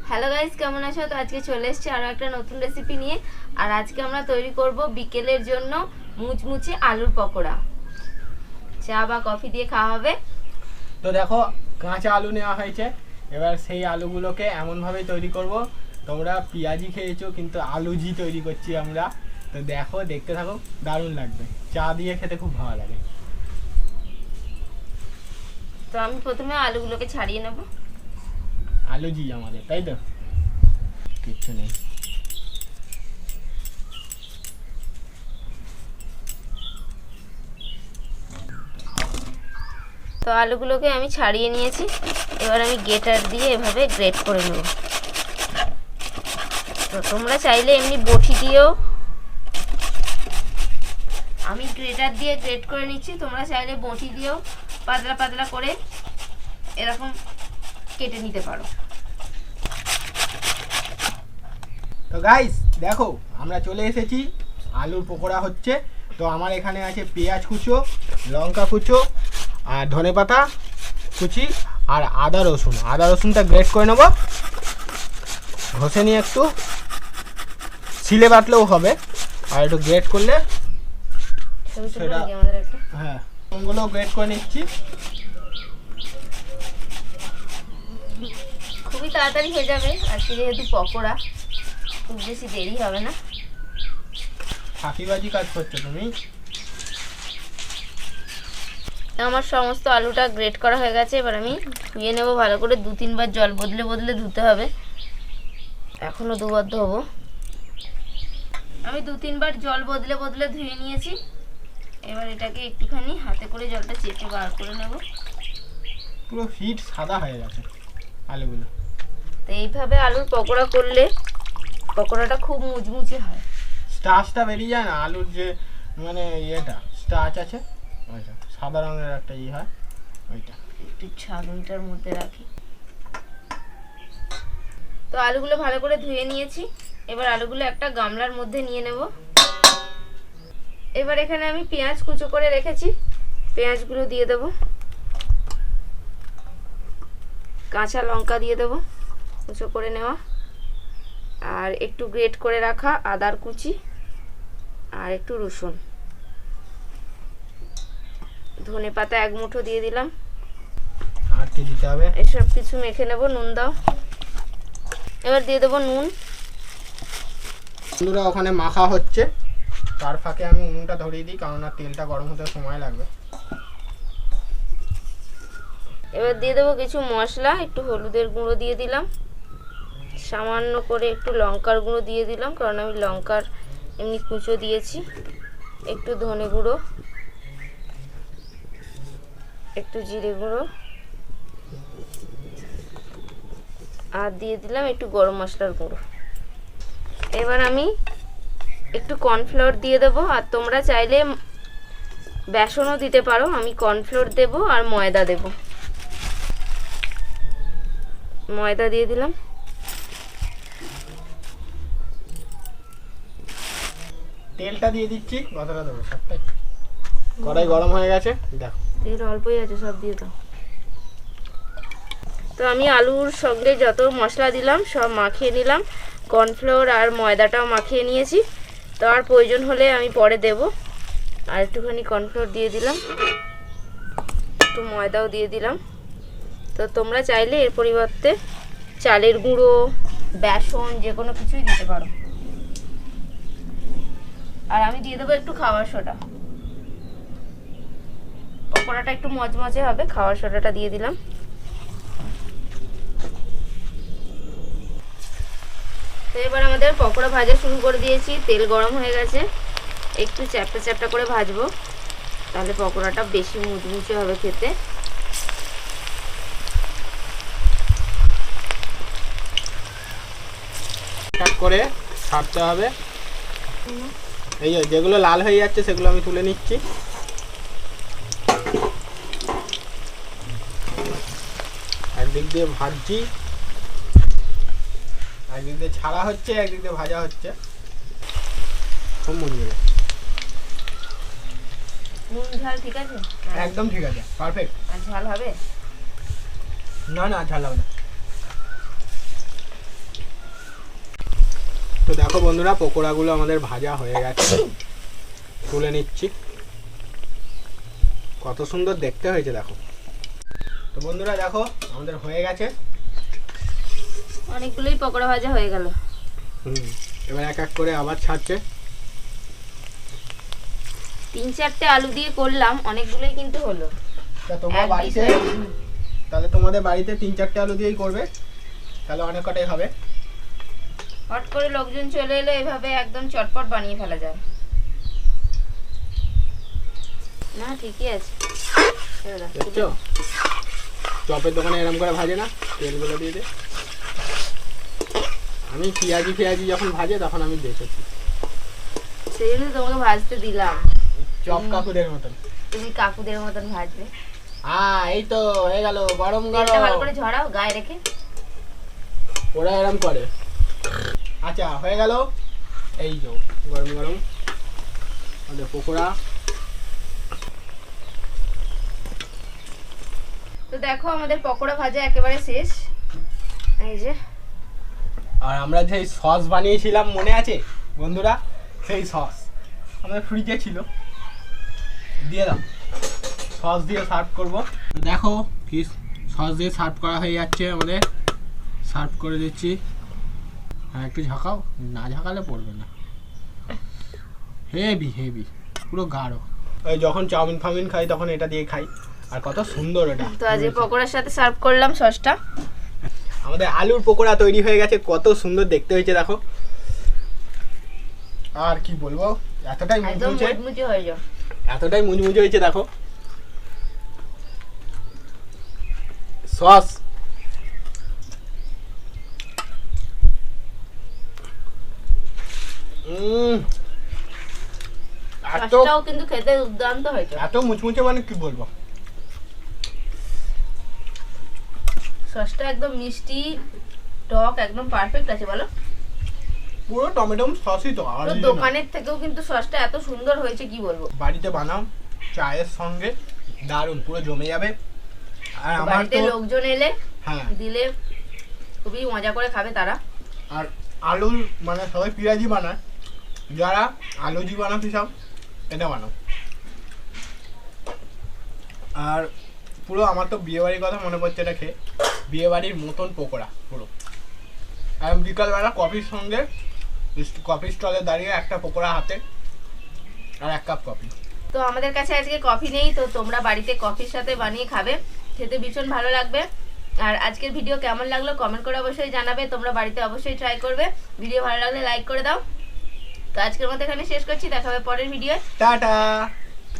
Hello guys, কেমন আছো? তো আজকে চলে এসেছি আরো একটা নতুন রেসিপি নিয়ে। আর আজকে আমরা তৈরি করব বিকেলের জন্য মুচমুচে আলুর পকোড়া। চা বা কফি দিয়ে খাওয়া হবে। তো দেখো, কাঁচা আলু নেওয়া হয়েছে। এবার সেই আলুগুলোকে এমনভাবেই তৈরি করব, তোমরা পেঁয়াজি খেয়েছো কিন্তু আলুজি তৈরি করছি আমরা। তো দেখো, দেখতে থাকো, দারুণ লাগবে, চা দিয়ে খেতে খুব ভালো লাগে। তো আমি প্রথমে আলুগুলোকে ছাড়িয়ে নেব। আলুজি আমাদের, তাই তো? কিচ্ছু নেই। তো আলুগুলোকে আমি ছাড়িয়ে নিয়েছি। এবার আমি গ্রেটার দিয়ে এভাবে গ্রেট করে নেব। তো তোমরা চাইলে এমনি বটি দিয়েও, আমি গ্রেটার দিয়ে গ্রেট করে নিচ্ছি, তোমরা চাইলে বটি দিয়েও পাতলা পাতলা করে এরকম কেটে নিতে পারো। তো গাইস দেখো, আমরা চলে এসেছি, আলুর পকোড়া হচ্ছে। তো আমার এখানে আছে পেঁয়াজ কুচো, লঙ্কা কুচো, আর ধনেপাতা কুচি, আর আদা রসুনটা গ্রেট করে নেবো। ঘষে নিয়ে একটু শিলে বাটলেও হবে, আর একটু গ্রেট করলে সেটা, হ্যাঁ, ওগুলো গ্রেট করে নিচ্ছি। খুবই তাড়াতাড়ি হয়ে যাবে আজকে, যেহেতু পকোড়া খুব বেশি দেরি হবে না। ফাঁকিবাজি কাজ করছো তুমি। আমার সমস্ত আলুটা গ্রেট করা হয়ে গেছে। এবার আমি ধুয়ে নেব ভালো করে, 2-3 বার জল বদলে বদলে ধুতে হবে। এখনো দুবার ধোবো। আমি 2-3 বার জল বদলে বদলে ধুয়ে নিয়েছি। এবার এটাকে একটুখানি হাতে করে জলটা চেপে বার করে নেব। পুরো ফিট সাদা হয়ে গেছে আলুগুলো। তো এইভাবে আলুর পকোড়া করলে পকোড়াটা খুব মুচমুচে হয়। স্টার্চটা বেরিয়ে যায় না, আলুর যে মানে ইয়েটা স্টার্চ আছে ওইটা, সাদা রঙের একটা ই হয় ওইটা। একটু ছাদনটার মধ্যে রাখি। তো আলুগুলো ভালো করে ধুয়ে নিয়েছি। এবার আলুগুলো একটা গামলার মধ্যে নিয়ে নেব। এবার এখানে আমি পেঁয়াজ কুচো করে রেখেছি, পেঁয়াজগুলো দিয়ে দেব। কাঁচা লঙ্কা দিয়ে দেব কুচো করে নেওয়া, আর একটু গ্রেট করে রাখা আদার কুচি, আর একটু রসুন, ধনেপাতা 1 মুঠো দিয়ে দিলাম। আর কি দিতে হবে? এসব কিছু মেখে নেব। নুন দাও। এবার দিয়ে দেবো নুন। বন্ধুরা, ওখানে মাখা হচ্ছে, তার ফাঁকে আমি উনুনটা ধরিয়ে দিই, কারণ তেলটা গরম হতে সময় লাগবে। এবার দিয়ে দেবো কিছু মশলা। একটু হলুদের গুঁড়ো দিয়ে দিলাম, সামান্য করে একটু লঙ্কার গুঁড়ো দিয়ে দিলাম, কারণ আমি লঙ্কার এমনি কুচো দিয়েছি। একটু ধনে গুঁড়ো, একটু জিরে গুঁড়ো, আর দিয়ে দিলাম একটু গরম মশলার গুঁড়ো। এবার আমি একটু কর্নফ্লাওয়ার দিয়ে দেবো, আর তোমরা চাইলে বেসনও দিতে পারো। আমি কর্নফ্লাওয়ার দেবো আর ময়দা দেব। ময়দা দিয়ে দিলাম। তেলটা দিয়ে দিচ্ছি, কতটা দেবো? সবটাই। কড়াই গরম হয়ে গেছে, দেখো তেল অল্পই আছে, সব দিয়ে দাও। তো আমি আলুর সঙ্গে যত মশলা দিলাম সব মাখিয়ে নিলাম, কর্নফ্লাওয়ার আর ময়দাটাও মাখিয়ে নিয়েছি। তো আর প্রয়োজন হলে আমি পরে দেব। আর একটুখানি কর্নফ্লাওয়ার দিয়ে দিলাম, একটু ময়দাও দিয়ে দিলাম। তো তোমরা চাইলে এর পরিবর্তে চালের গুঁড়ো, বেসন যে কোনো কিছুই দিতে পারো। আর আমি দিয়ে দেবো একটু খাবার সোডা, পকোড়াটা একটু মচমচে হবে। খাবার সোডাটা দিয়ে দিলাম। তো এবার আমাদের পকোড়া ভাজা শুরু করে দিয়েছি। তেল গরম হয়ে গেছে, একটু চ্যাপটা চ্যাপটা করে ভাজবো, তাহলে পকোড়াটা বেশি মুচমুচে হবে খেতে। করে ছাড়তে হবে। এই যেগুলো লাল হয়ে যাচ্ছে সেগুলো আমি তুলে নিচ্ছি। একদিক দিয়ে ভাজছি, একদিক দিয়ে ছাড়া হচ্ছে, একদিক দিয়ে ভাজা হচ্ছে। খুব মন গেলে নুন ঝাল ঠিক আছে? একদম ঠিক আছে, পারফেক্ট। আর ঝাল হবে? না না, ঝাল হবে না। তো দেখো বন্ধুরা, পকোড়াগুলো আমাদের ভাজা হয়ে গেছে, তুলে নিচ্ছি। কত সুন্দর দেখতে হয়েছে দেখো। তো বন্ধুরা দেখো আমাদের হয়ে গেছে, অনেকগুলোই পকোড়া ভাজা হয়ে গেল। এবার এক এক করে আবার ছাড়ছে। 3-4টে আলু দিয়ে করলাম, অনেকগুলোই কিন্তু হলো। তা তোমার বাড়িতে, তাহলে তোমাদের বাড়িতে 3-4টে আলু দিয়েই করবে, তাহলে অনেক কটাই হবে। হট করে লোকজন চলে এলে এভাবে একদম চটপট বানিয়ে ফেলা যায়। না ঠিকই আছে। দেখছো চপের দোকানে এরকম করে ভাজে না, তেলগুলো দিয়ে দে। আমি পেঁয়াজি যখন ভাজে তখন আমি দেখেছি, সেই জন্য তোমাকে ভাজতে দিলাম। চপ কাকুদের মতন, তুমি কাকুদের মতন ভাজবে। এই তো হয়ে গেল, গরম তেলটা ভালো গরম। করে ঝরাও গায়ে রেখে। ওরা এরকম করে। আচ্ছা হয়ে গেল, এই যে গরম গরম আমাদের পকোড়া। তো দেখো আমাদের পকোড়া ভাজা একেবারে শেষ। এই যে, আর আমরা যে সস বানিয়েছিলাম মনে আছে বন্ধুরা, সেই সস আমাদের ফ্রিজে ছিল, দিয়ে দাও। সস দিয়ে সার্ভ করব। দেখো কি সস দিয়ে সার্ভ করা হয়ে যাচ্ছে আমাদের, সার্ভ করে দিচ্ছি। হ্যাঁ একটু ঝাঁকাও, না ঝাঁকালে পড়বে না। হেভি হেভি, পুরো গাঢ়। ওই যখন চাউমিন ফাউমিন খাই তখন এটা দিয়ে খাই, আর কত সুন্দর এটা। তো আজ এই পকোড়ার সাথে সার্ভ করলাম সসটা। আমাদের আলুর পকোড়া তৈরি হয়ে গেছে, কত সুন্দর দেখতে হয়েছে দেখো। আর কি বলবো, এতটাই মুচমুচে হয়ে যাও, এতটাই মুচমুচে হয়েছে দেখো। সস সসটাও কিন্তু খেতে দুর্দান্ত হয়েছে। এত মুচমুচে মানে কি বলবো। সসটা একদম মিষ্টি টক, একদম পারফেক্ট আছে বলো। পুরো টমেটো সসই তো, আর দোকানের থেকেও কিন্তু সসটা এত সুন্দর হয়েছে কি বলবো। বাড়িতে বানাও চায়ের সঙ্গে দারুণ, পুরো জমে যাবে। আর আমার বাড়িতে তো লোকজন এলে হ্যাঁ দিলে খুবই মজা করে খাবে তারা। আর আলুর মানে সবাই পেঁয়াজি বানায়, যারা আলুজি বানাতে চাও এটা বানাও। আর পুরো আমার তো বিয়েবাড়ির কথা মনে পড়ছে এটা খেয়ে, বিয়েবাড়ির মতন পকোড়া পুরো। আর বিকালবেলা কফির সঙ্গে, কফি স্টলে দাঁড়িয়ে একটা পকোড়া হাতে আর 1 কাপ কফি। তো আমাদের কাছে আজকে কফি নেই, তো তোমরা বাড়িতে কফির সাথে বানিয়ে খাবে, খেতে ভীষণ ভালো লাগবে। আর আজকের ভিডিও কেমন লাগলো কমেন্ট করে অবশ্যই জানাবে, তোমরা বাড়িতে অবশ্যই ট্রাই করবে। ভিডিও ভালো লাগলে লাইক করে দাও। তো আজকের মতো এখানে শেষ করছি, দেখা হবে পরের ভিডিও। টাটা।